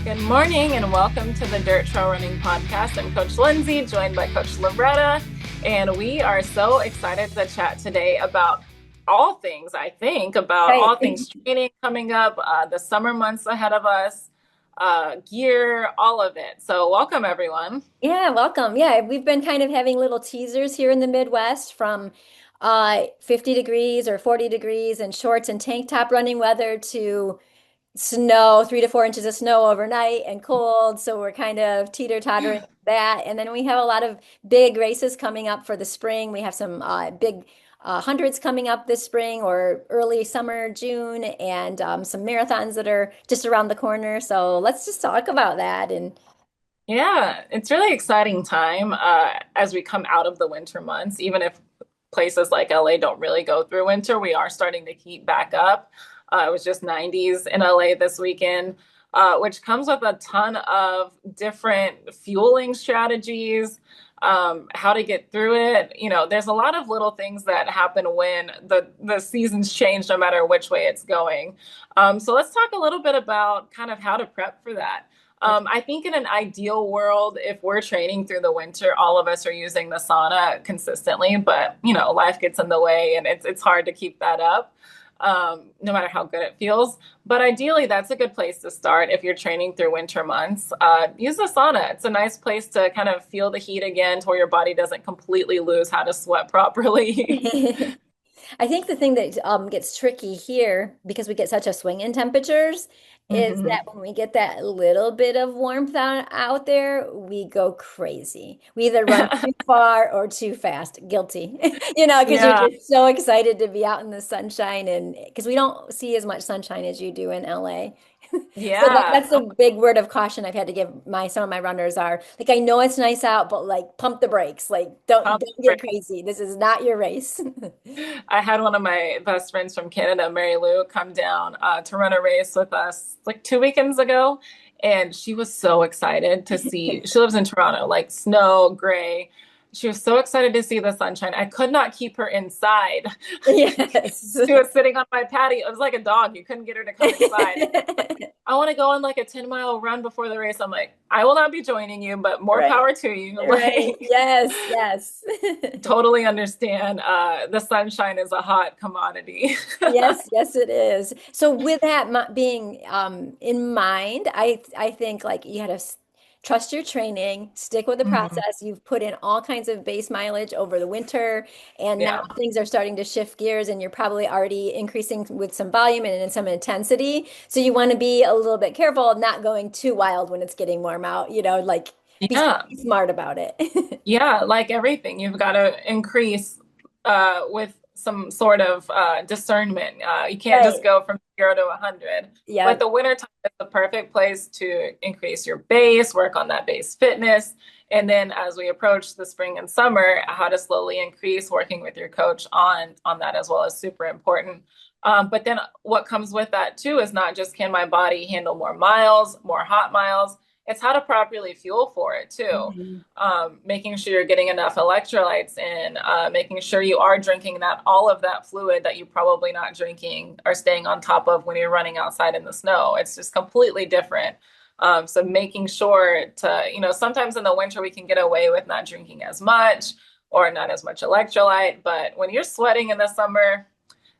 Good morning and welcome to the Dirt Trail Running Podcast. I'm Coach Lindsay, joined by Coach Loretta, and we are so excited to chat today about all things, all things training coming up, the summer months ahead of us, gear, all of it. So welcome, everyone. Yeah, welcome. Yeah, we've been kind of having little teasers here in the Midwest from 50 degrees or 40 degrees and shorts and tank top running weather to snow, 3 to 4 inches of snow overnight and cold. So we're kind of teeter-tottering that. And then we have a lot of big races coming up for the spring. We have some big hundreds coming up this spring or early summer, June, and some marathons that are just around the corner. So let's just talk about that. And Yeah, it's really exciting time as we come out of the winter months. Even if places like LA don't really go through winter, we are starting to heat back up. It was just 90s in LA this weekend, which comes with a ton of different fueling strategies, how to get through it. You know, there's a lot of little things that happen when the seasons change, no matter which way it's going. So let's talk a little bit about kind of how to prep for that. I think in an ideal world, if we're training through the winter, all of us are using the sauna consistently, but you know, life gets in the way and it's hard to keep that up, no matter how good it feels. But ideally, that's a good place to start if you're training through winter months. Use the sauna. It's a nice place to kind of feel the heat again to where your body doesn't completely lose how to sweat properly. I think the thing that gets tricky here, because we get such a swing in temperatures, is hmm that when we get that little bit of warmth out there, we go crazy. We either run too far or too fast. Guilty. Because you're Yeah. just so excited to be out in the sunshine, and because we don't see as much sunshine as you do in LA. So Yeah. that's a big word of caution I've had to give some of my runners are like, I know it's nice out, but like pump the brakes. Like don't Pump don't get crazy. This is not your race. I had one of my best friends from Canada, Mary Lou, come down to run a race with us like 2 weekends ago. And she was so excited to see, she lives in Toronto, like snow, gray. She was so excited to see the sunshine. I could not keep her inside. Yes. She was sitting on my patio. It was like a dog. You couldn't get her to come inside. I want to go on like a 10-mile run before the race. I'm like, I will not be joining you, but more Right. power to you. Right. Like, Yes. Yes. totally understand. The sunshine is a hot commodity. Yes, yes, it is. So with that being in mind, I think like you had to trust your training, stick with the Mhm. process. You've put in all kinds of base mileage over the winter, and now Yeah. things are starting to shift gears, and you're probably already increasing with some volume and in some intensity. So you want to be a little bit careful of not going too wild when it's getting warm out, like Yeah. be smart about it. Yeah. Like everything, you've got to increase with some sort of discernment. You can't just Right. go from 0 to 100. But Yep. the wintertime is the perfect place to increase your base, work on that base fitness. And then as we approach the spring and summer, how to slowly increase working with your coach on that as well is super important. But then what comes with that too is not just can my body handle more miles, more hot miles, it's how to properly fuel for it too. Mhm. Making sure you're getting enough electrolytes in, making sure you are drinking that all of that fluid that you probably not drinking or staying on top of when you're running outside in the snow. It's just completely different. So making sure to, sometimes in the winter we can get away with not drinking as much or not as much electrolyte, but when you're sweating in the summer,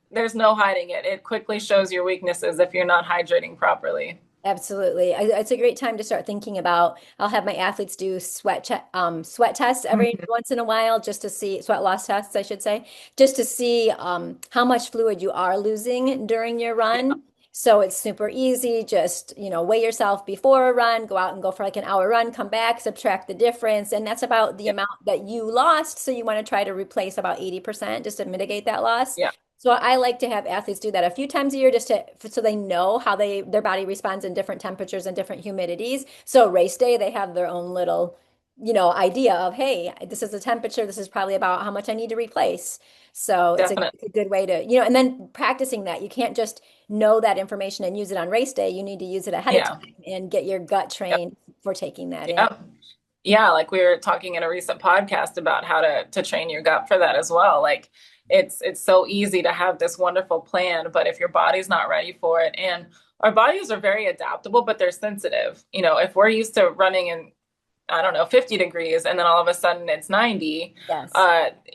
there's no hiding it. It quickly shows your weaknesses if you're not hydrating properly. Absolutely. It's a great time to start thinking about. I'll have my athletes do sweat tests every Mhm. once in a while just to see sweat loss tests, I should say, just to see how much fluid you are losing during your run. So it's super easy. Just, weigh yourself before a run, go out and go for like an hour run, come back, subtract the difference. And that's about the Yeah. amount that you lost. So you want to try to replace about 80% just to mitigate that loss. Yeah. So I like to have athletes do that a few times a year just to so they know how their body responds in different temperatures and different humidities. So race day, they have their own little, idea of, hey, this is the temperature, this is probably about how much I need to replace. So it's Definitely. a good way to, and then practicing that. You can't just know that information and use it on race day. You need to use it ahead of Yeah. time and get your gut Yep. trained for taking that in. Yep. Yeah, like we were talking in a recent podcast about how to train your gut for that as well. Like it's so easy to have this wonderful plan, but if your body's not ready for it, and our bodies are very adaptable, but they're sensitive. If we're used to running in, I don't know, 50 degrees, and then all of a sudden it's 90, Yes,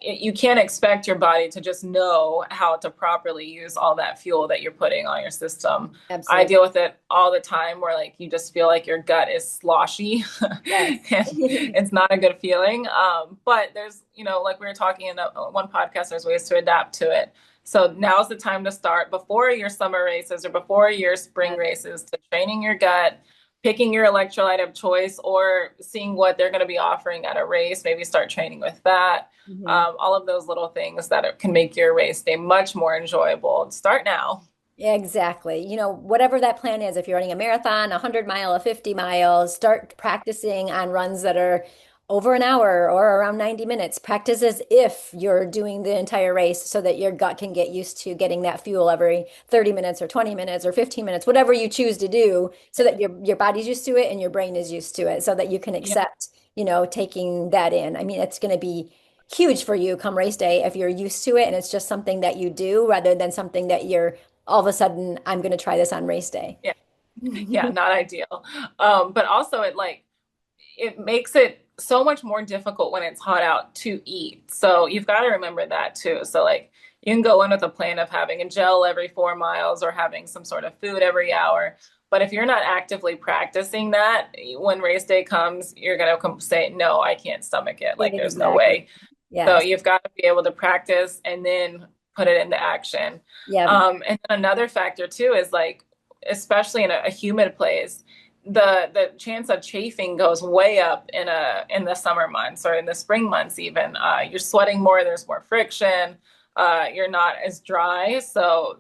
you can't expect your body to just know how to properly use all that fuel that you're putting on your system. I absolutely. deal with it all the time where like you just feel like your gut is sloshy Yes. and it's not a good feeling. But there's, like we were talking in one podcast, there's ways to adapt to it. So now's the time to start before your summer races or before your spring Yes. races to training your gut, picking your electrolyte of choice, or seeing what they're going to be offering at a race. Maybe start training with that. Mhm. All of those little things that can make your race day much more enjoyable. Start now. Yeah, exactly. Whatever that plan is, if you're running a marathon, a 100 mile, a 50 miles, start practicing on runs that are over an hour or around 90 minutes. Practice as if you're doing the entire race so that your gut can get used to getting that fuel every 30 minutes or 20 minutes or 15 minutes, whatever you choose to do, so that your body's used to it and your brain is used to it, so that you can Yeah. accept, taking that in. I mean, it's going to be huge for you come race day if you're used to it and it's just something that you do rather than something that you're all of a sudden I'm going to try this on race day. Yeah. Yeah. Not ideal. But also it makes it so much more difficult when it's hot out to eat. So you've got to remember that too. So like you can go in with a plan of having a gel every 4 miles or having some sort of food every hour. But if you're not actively practicing that, when race day comes, you're going to say, no, I can't stomach it. Like there's no Exactly. way. So Yes. you've got to be able to practice and then put it into action. Yeah. And then another factor too is like, especially in a humid place, the chance of chafing goes way up in the summer months or in the spring months even. You're sweating more, there's more friction, you're not as dry. So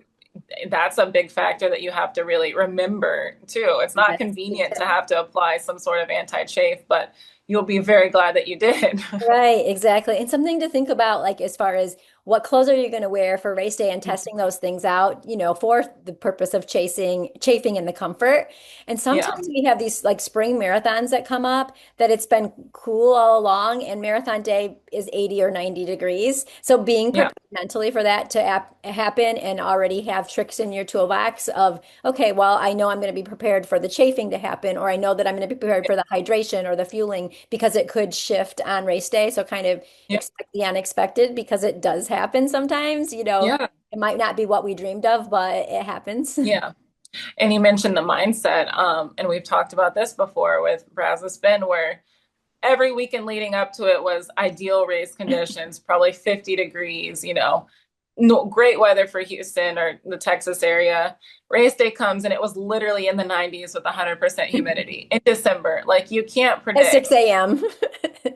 that's a big factor that you have to really remember too. It's not Yes. Good convenient to tip. have to apply some sort of anti-chafe, but you'll be very glad that you did. Right, exactly. And something to think about, like as far as what clothes are you going to wear for race day and testing those things out, for the purpose of chafing and the comfort. And Yeah. sometimes we have these like spring marathons that come up that it's been cool all along, and marathon day is 80 or 90 degrees. So being Yeah. prepared mentally for that to happen and already have tricks in your toolbox of, okay, well, I know I'm going to be prepared for the chafing to happen, or I know that I'm going to be prepared for the hydration or the fueling because it could shift on race day. So kind of Yeah. expect the unexpected because it does happen sometimes. Yeah. It might not be what we dreamed of, but it happens. Yeah. And you mentioned the mindset, and we've talked about this before with Brazos Bend, where every weekend leading up to it was ideal race conditions, probably 50 degrees, no, great weather for Houston or the Texas area. Race day comes and it was literally in the 90s with 100% humidity in December. Like you can't At 6 predict a.m.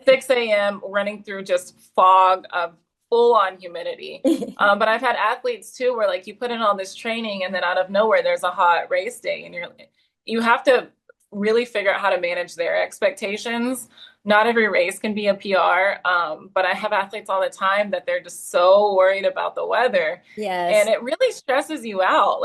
6 a.m. running through just fog of full on humidity. But I've had athletes too where like you put in all this training and then out of nowhere there's a hot race day and you have to really figure out how to manage their expectations. Not every race can be a PR, but I have athletes all the time that they're just so worried about the weather, and Yes. it really stresses you out.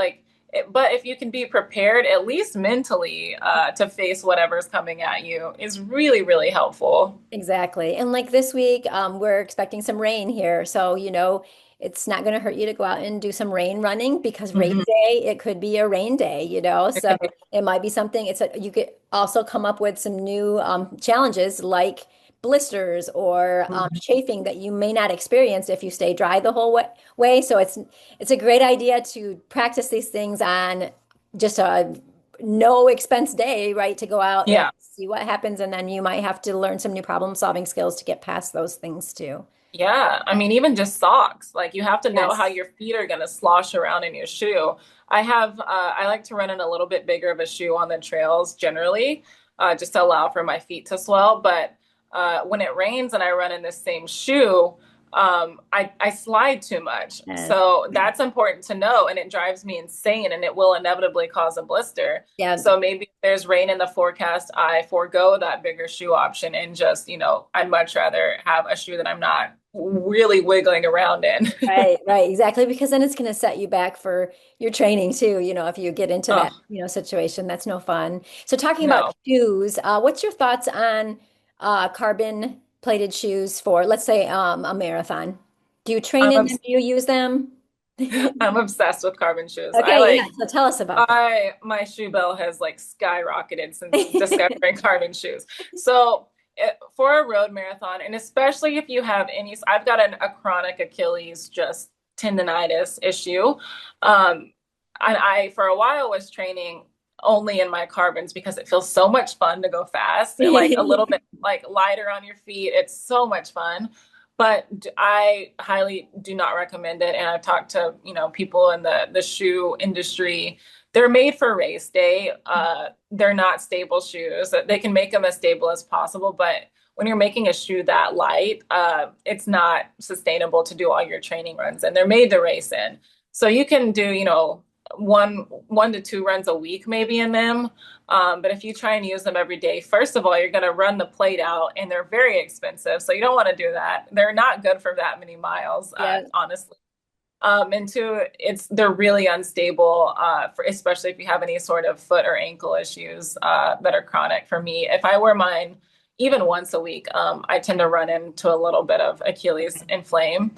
But if you can be prepared, at least mentally, to face whatever's coming at you, is really, really helpful. Exactly. And like this week, we're expecting some rain here. So, it's not going to hurt you to go out and do some rain running because race Mhm. day, it could be a rain day. So it might be something, you could also come up with some new challenges like blisters or Mhm. chafing that you may not experience if you stay dry the whole way. So it's a great idea to practice these things on just a no expense day, right? To go out and Yeah. see what happens. And then you might have to learn some new problem solving skills to get past those things too. Yeah, I mean, even just socks. Like you have to know how Yes. your feet are going to slosh around in your shoe. I like to run in a little bit bigger of a shoe on the trails generally, just to allow for my feet to swell. But when it rains and I run in the same shoe, I slide too much. Yes. So that's important to know, and it drives me insane, and it will inevitably cause a blister. Yeah. So maybe if there's rain in the forecast, I forego that bigger shoe option and just, I'd much rather have a shoe that I'm not really wiggling around in. Right, right, exactly. Because then it's going to set you back for your training too. If you get into that, Oh, situation, that's no fun. So talking about no. shoes, what's your thoughts on carbon plated shoes for, let's say, a marathon? Do you train I'm in them? obs Do you use them? I'm obsessed with carbon shoes. Okay, yeah. So tell us about that. My shoe bill has like skyrocketed since discovering carbon shoes. So for a road marathon, and especially if you have any, I've got a chronic Achilles just tendonitis issue. And I for a while was training only in my carbons because it feels so much fun to go fast and like a little bit like lighter on your feet. It's so much fun. But I highly do not recommend it. And I've talked to, people in the shoe industry. They're made for race day. They're not stable shoes. They can make them as stable as possible, but when you're making a shoe that light, it's not sustainable to do all your training runs. And they're made to race in. So you can do, one to two runs a week maybe in them. But if you try and use them every day, first of all, you're going to run the plate out and they're very expensive. So you don't want to do that. They're not good for that many miles, Yeah. honestly. And two, they're really unstable, especially if you have any sort of foot or ankle issues that are chronic. For me, if I wear mine even once a week, I tend to run into a little bit of Achilles inflame.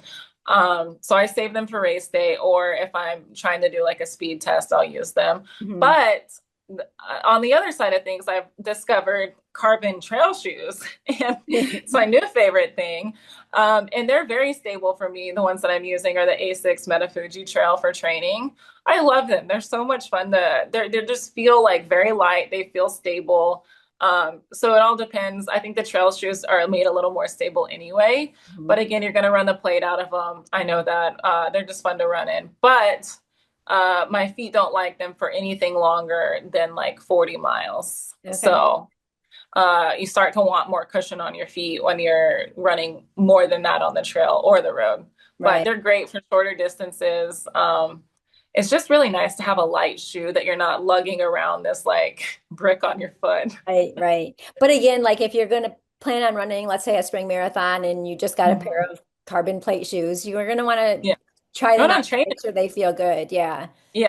So I save them for race day, or if I'm trying to do like a speed test, I'll use them. Mhm. But on the other side of things, I've discovered carbon trail shoes, and it's my new favorite thing. And they're very stable for me. The ones that I'm using are the A6 Metafuji Trail for training. I love them. They're so much fun. They just feel like very light. They feel stable. So it all depends. I think the trail shoes are made a little more stable anyway. Mhm. But again, you're going to run the plate out of them. I know that they're just fun to run in. But my feet don't like them for anything longer than like 40 miles. Okay. So you start to want more cushion on your feet when you're running more than that on the trail or the road. But Right. they're great for shorter distances. It's just really nice to have a light shoe that you're not lugging around this like brick on your foot. Right, right. But again, like if you're going to plan on running, let's say a spring marathon, and you just got a pair Mhm. of carbon plate shoes, you're going to want to Yeah. try Not them out on and training. make sure they feel good. Yeah. Yeah.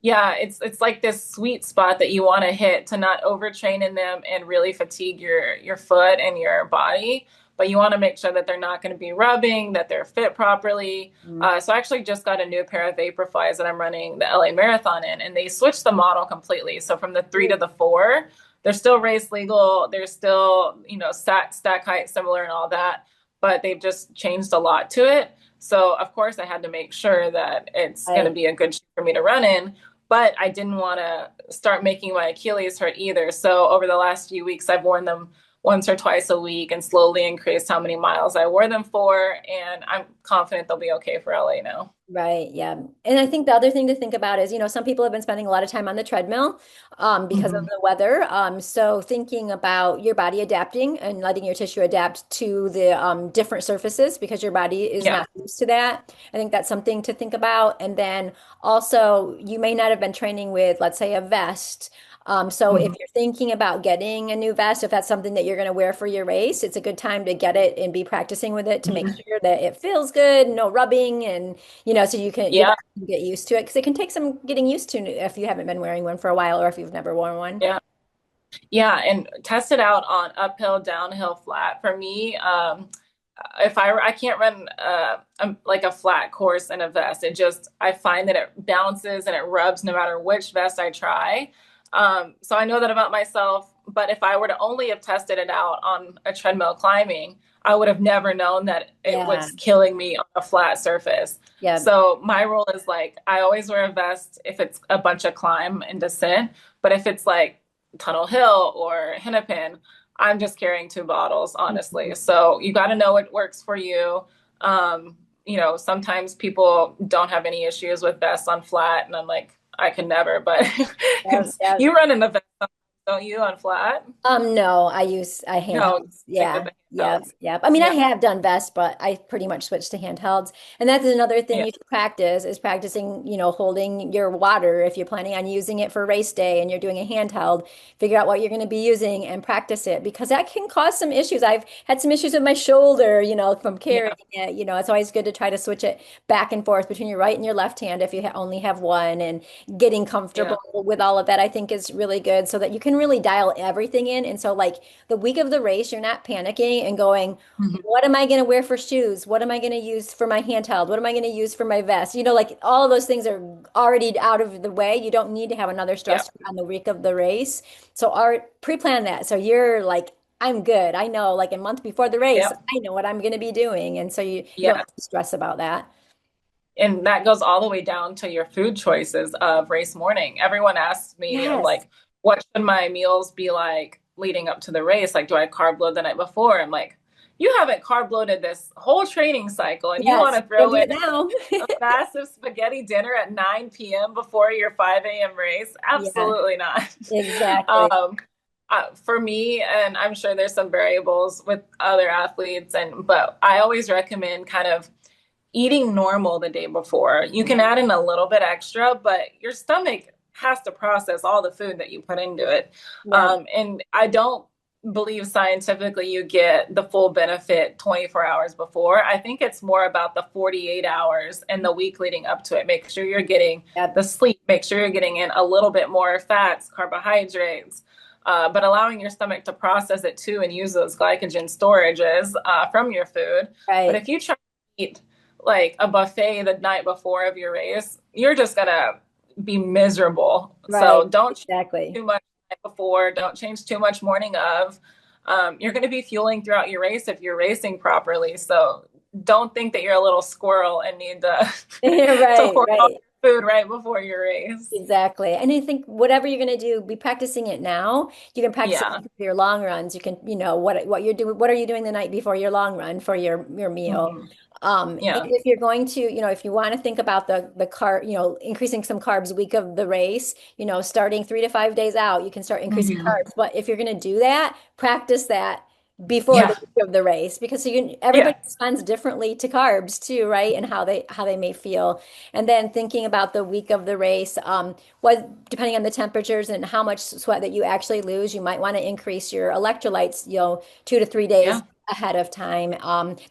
Yeah, it's like this sweet spot that you want to hit to not overtrain in them and really fatigue your foot and your body, but you want to make sure that they're not going to be rubbing, that they're fit properly. Mhm. So I actually just got a new pair of Vaporflies that I'm running the LA Marathon in, and they switched the model completely. So from the 3 to the 4, they're still race legal. They're still, stack height similar and all that, but they've just changed a lot to it. So of course I had to make sure that it's going to Right. be a good shoe for me to run in, but I didn't want to start making my Achilles hurt either. So over the last few weeks, I've worn them once or twice a week and slowly increased how many miles I wore them for. And I'm confident they'll be okay for LA now. Right, yeah. And I think the other thing to think about is, some people have been spending a lot of time on the treadmill because of Mhm. the weather. So thinking about your body adapting and letting your tissue adapt to the different surfaces because your body is Yeah. not used to that. I think that's something to think about. And then also, you may not have been training with, let's say, a vest. So if Mhm. you're thinking about getting a new vest, if that's something that you're going to wear for your race, it's a good time to get it and be practicing with it to make Mhm. sure that it feels good, no rubbing, and so your Yeah. body can get used to it because it can take some getting used to if you haven't been wearing one for a while or if you've never worn one. Yeah. Yeah. And test it out on uphill, downhill, flat. For me, if I can't run like a flat course in a vest. I find that it bounces and it rubs no matter which vest I try. So I know that about myself. But if I were to only have tested it out on a treadmill climbing, I would have never known that it Yeah. was killing me on a flat surface. Yeah. So my rule is like I always wear a vest if it's a bunch of climb and descent. But if it's like Tunnel Hill or Hennepin, I'm just carrying two bottles, honestly. So you got to know what works for you. Sometimes people don't have any issues with vests on flat, and I'm like, I can never. But Yeah. Yeah. you run in the vest, don't you, on flat? No, I No, handhelds. stick with Yeah. the Yep. handhelds. Yep. I mean, I Yeah, have done vests, but I pretty much switched to handhelds. And that's another thing yeah, you should practice is practicing, holding your water if you're planning on using it for race day and you're doing a handheld, figure out what you're going to be using and practice it because that can cause some issues. I've had some issues with my shoulder, from carrying yeah, it. It's always good to try to switch it back and forth between your right and your left hand if you only have one and getting yeah, comfortable with all of that, I think is really good so that you can really dial everything in. And so like the week of the race, you're not panicking me and going, Mhm. what am I going to wear for shoes? What am I going to use for my handheld? What am I going to use for my vest? You know, like all of those things are already out of the way. You don't need to have another Yeah. stressor on the week of the race. So pre-plan that. So you're like, I'm good. I know like a month before the race, Yep. I know what I'm going to be doing. And so you don't Yeah. have to stress about that. And that goes all the way down to your food choices of race morning. Everyone asks me, Yes. like, what should my meals be like leading up to the race? Like, do I carb load the night before? I'm like, you haven't carb loaded this whole training cycle, and you want Yes. to Don't throw do in it now. a massive spaghetti dinner at 9 p.m. before your 5 a.m. race? Yeah, Absolutely not. exactly. Um, for me, and I'm sure there's some variables with other athletes, but I always recommend kind of eating normal the day before. You can add in a little bit extra, but your stomach has to process all the food that you put into it. Yeah, And I don't believe scientifically you get the full benefit 24 hours before. I think it's more about the 48 hours and the week leading up to it. Make sure you're getting yeah, the sleep, make sure you're getting in a little bit more fats, carbohydrates. But allowing your stomach to process it too and use those glycogen storages from your food. But right, if you try to eat like a buffet the night before of your race, you're just gonna be miserable. right, So don't change exactly. too much the night before, don't change too much morning of. You're gonna be fueling throughout your race if you're racing properly. So don't think that you're a little squirrel and need to to Right, hoard all right. your food right before your race. Exactly. And I think whatever you're going to do, be practicing it now. You can practice it Yeah. for your long runs. You can, what you're doing, what are you doing the night before your long run for your meal? Mhm. And Yeah. if you're going to, if you want to think about the carb, increasing some carbs week of the race, starting 3 to 5 days out, you can start increasing Mhm. carbs. But if you're going to do that, practice that before the Yeah. week of the race because everybody Yeah. responds differently to carbs too, right? And how they may feel. And then thinking about the week of the race, what depending on the temperatures and how much sweat that you actually lose, you might want to increase your electrolytes, 2 to 3 days Yeah. ahead of time.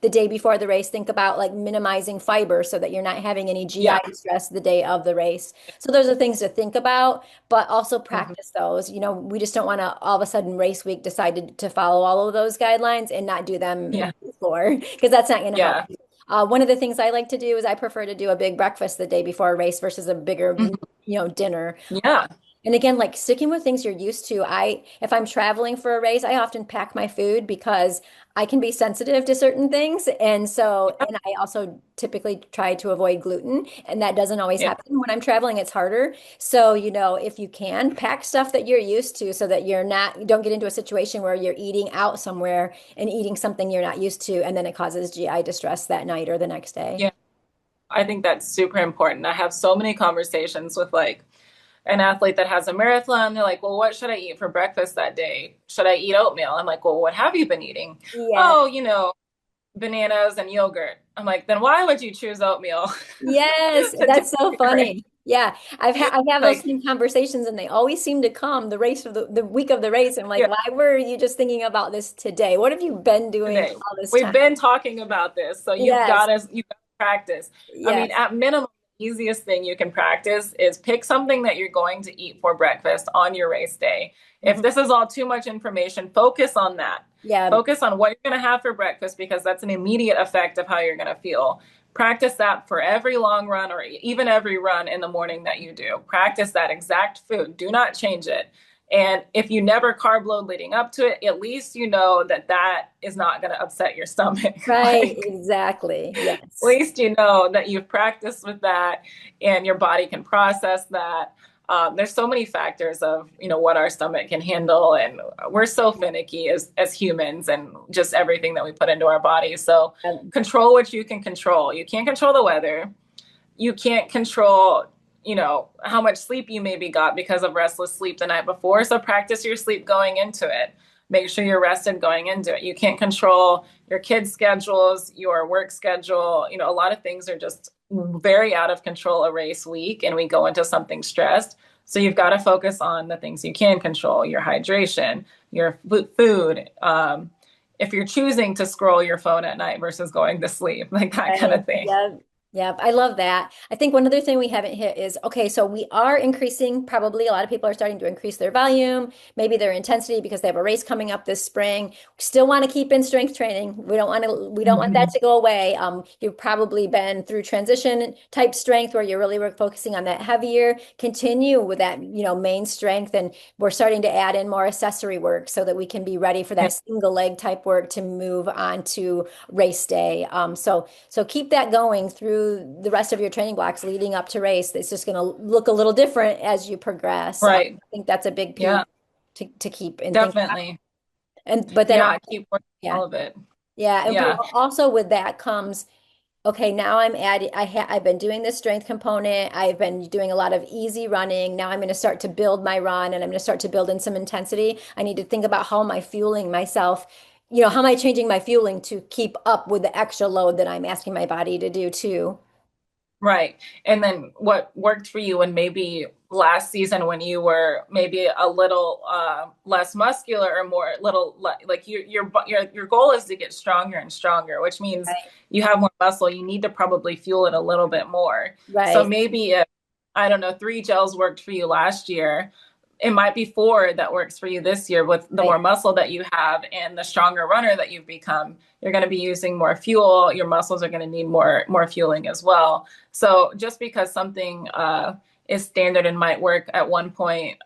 The day before the race, think about like minimizing fiber so that you're not having any GI Yeah. stress the day of the race. So those are things to think about, but also Mhm. practice those. We just don't want to all of a sudden race week decide to follow all of those guidelines and not do them Yeah. before because that's not going to help. Yeah. One of the things I like to do is I prefer to do a big breakfast the day before a race versus a bigger, Mhm. dinner. Yeah. And again, like sticking with things you're used to. If I'm traveling for a race, I often pack my food because I can be sensitive to certain things. And I also typically try to avoid gluten, and that doesn't always Yeah. happen when I'm traveling. It's harder. So, if you can pack stuff that you're used to so that you don't get into a situation where you're eating out somewhere and eating something you're not used to, and then it causes GI distress that night or the next day. Yeah. I think that's super important. I have so many conversations with like an athlete that has a marathon. They're like, well, what should I eat for breakfast that day? Should I eat oatmeal? I'm like, well, what have you been eating? Yeah. Oh, bananas and yogurt. I'm like, then why would you choose oatmeal Yes, to do that's so your race? funny. Yeah, I have those Like, same conversations, and they always seem to come the week of the race. I'm like, yeah, why were you just thinking about this today? What have you been doing today. all this We've time? been talking about this, so Yes, you got to practice. I mean, yes, at minimum, the easiest thing you can practice is pick something that you're going to eat for breakfast on your race day. If mhm, this is all too much information, focus on that. yeah, Focus on what you're going to have for breakfast because that's an immediate effect of how you're going to feel. Practice that for every long run or even every run in the morning that you do. Practice that exact food. Do not change it. And if you never carb load leading up to it, at least you know that that is not going to upset your stomach. right, Like, exactly, at yes. least you know that you've practiced with that and your body can process that. There's so many factors of what our stomach can handle, and we're so finicky as humans, and just everything that we put into our bodies. So control what you can control. You can't control the weather. You can't control how much sleep you maybe got because of restless sleep the night before. So practice your sleep going into it. Make sure you're rested going into it. You can't control your kids' schedules, your work schedule. A lot of things are just very out of control a race week, and we go into something stressed. So you've got to focus on the things you can control: your hydration, your food. If you're choosing to scroll your phone at night versus going to sleep, like that kind Right. of thing. Yeah. Yeah, I love that. I think one other thing we haven't hit is okay, so we are increasing, probably a lot of people are starting to increase their volume, maybe their intensity because they have a race coming up this spring. We still want to keep in strength training. We don't want that Mhm. to go away. You've probably been through transition type strength where you're really focusing on that heavier. Continue with that, main strength, and we're starting to add in more accessory work so that we can be ready for Yeah, that single leg type work to move on to race day. So keep that going through the rest of your training blocks leading up to race. It's just going to look a little different as you progress. right. I think that's a big piece Yeah, to keep and think about. definitely. And but then Yeah, also, keep working yeah, all of it. yeah, but Yeah, also with that comes okay, now I'm adding, I've been doing this strength component. I've been doing a lot of easy running. Now I'm going to start to build my run and I'm going to start to build in some intensity. I need to think about how am I fueling myself? How am I changing my fueling to keep up with the extra load that I'm asking my body to do too? right. And then what worked for you and maybe last season when you were maybe a little less muscular or more little like your goal is to get stronger and stronger, which means Right. you have more muscle. You need to probably fuel it a little bit more. So Right. maybe if I don't know, 3 gels worked for you last year, it might be 4 that works for you this year with the more Right. muscle that you have and the stronger runner that you've become. You're going to be using more fuel. Your muscles are going to need more fueling as well. So just because something is standard and might work at one point,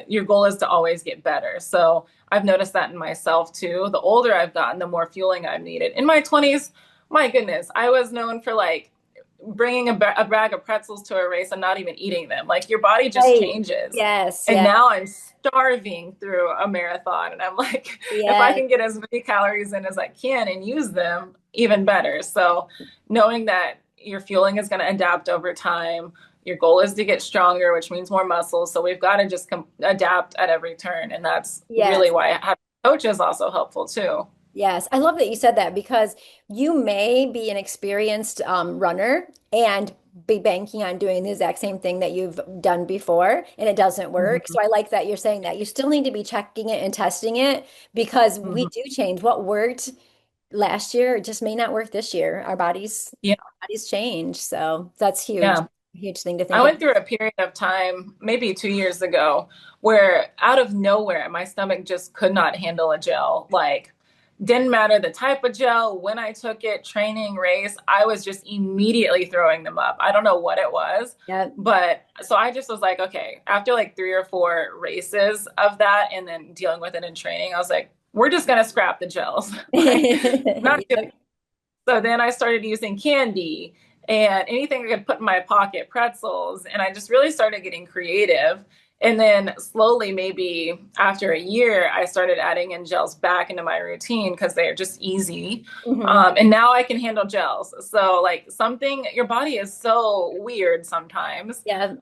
your goal is to always get better. So I've noticed that in myself too. The older I've gotten, the more fueling I've needed. In my 20s, my goodness, I was known for like bringing a bag of pretzels to a race and not even eating them. Like your body just Right. changes. Yes. And Yeah. now I'm starving through a marathon. And I'm like, if I Yes. can get as many calories in as I can and use them, even better. So knowing that your fueling is going to adapt over time, your goal is to get stronger, which means more muscles. So we've got to just adapt at every turn. And that's really Yes. why having a coach is also helpful too. Yes, I love that you said that because you may be an experienced runner and be banking on doing the exact same thing that you've done before and it doesn't work. Mhm. So I like that you're saying that. You still need to be checking it and testing it because we Mhm. do change. What worked last year just may not work this year. Yeah. Our bodies change. So that's huge. Yeah. Huge thing to I think went about. through a period of time, maybe 2 years ago, where out of nowhere, my stomach just could not handle a gel. Like, didn't matter the type of gel, when I took it, training, race, I was just immediately throwing them up. I don't know what it was. Yeah. But so I just was like, okay, after like 3 or 4 races of that and then dealing with it in training, I was like, we're just going to scrap the gels. Like, not doing. Yep. So then I started using candy and anything I could put in my pocket, pretzels, and I just really started getting creative. And then slowly, maybe after a year, I started adding in gels back into my routine because they're just easy. Mhm. And now I can handle gels. So, like something, your body is so weird sometimes. Yeah.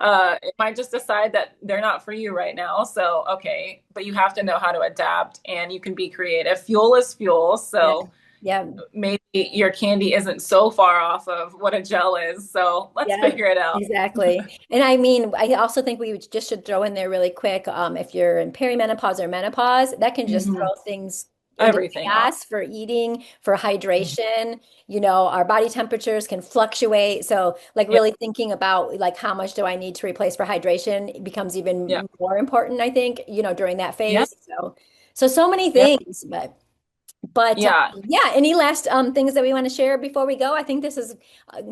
It might just decide that they're not for you right now. So, okay, but you have to know how to adapt and you can be creative. Fuel is fuel. Yeah. So, Yeah. maybe your candy isn't so far off of what a gel is. So let's Yeah, figure it out. exactly. And I mean, I also think we just should throw in there really quick, if you're in perimenopause or menopause, that can just Hmm. throw things into Everything off. chaos for eating, for hydration. Our body temperatures can fluctuate. So like Yeah. really thinking about like how much do I need to replace for hydration it becomes Yeah. even more important, I think, during that Yeah. phase. So many Yeah. things, but Yeah. yeah, any last things that we want to share before we go? I think this has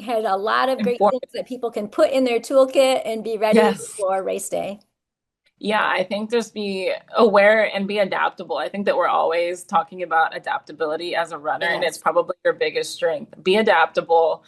had a lot of great things Informative. that people can put in their toolkit and be ready Yes. for race day. Yeah, I think just be aware and be adaptable. I think that we're always talking about adaptability as a runner, and it's Yes. probably your biggest strength. Be adaptable.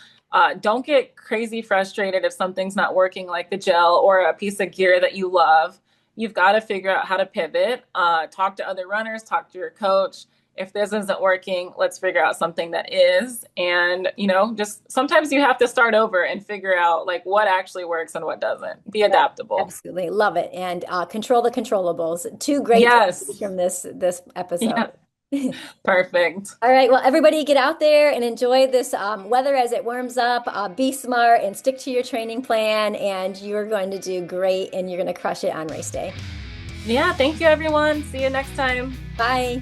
Don't get crazy frustrated if something's not working like the gel or a piece of gear that you love. You've got to figure out how to pivot. Talk to other runners, talk to your coach. If this isn't working, let's figure out something that is. And, just sometimes you have to start over and figure out like what actually works and what doesn't. Be Yep. adaptable. Absolutely. Love it. And control the controllables. Two great takeaways Yes. from this episode. Yeah. Perfect. All right. Well, everybody get out there and enjoy this weather as it warms up. Be smart and stick to your training plan, and you're going to do great and you're going to crush it on race day. Yeah. Thank you, everyone. See you next time. Bye.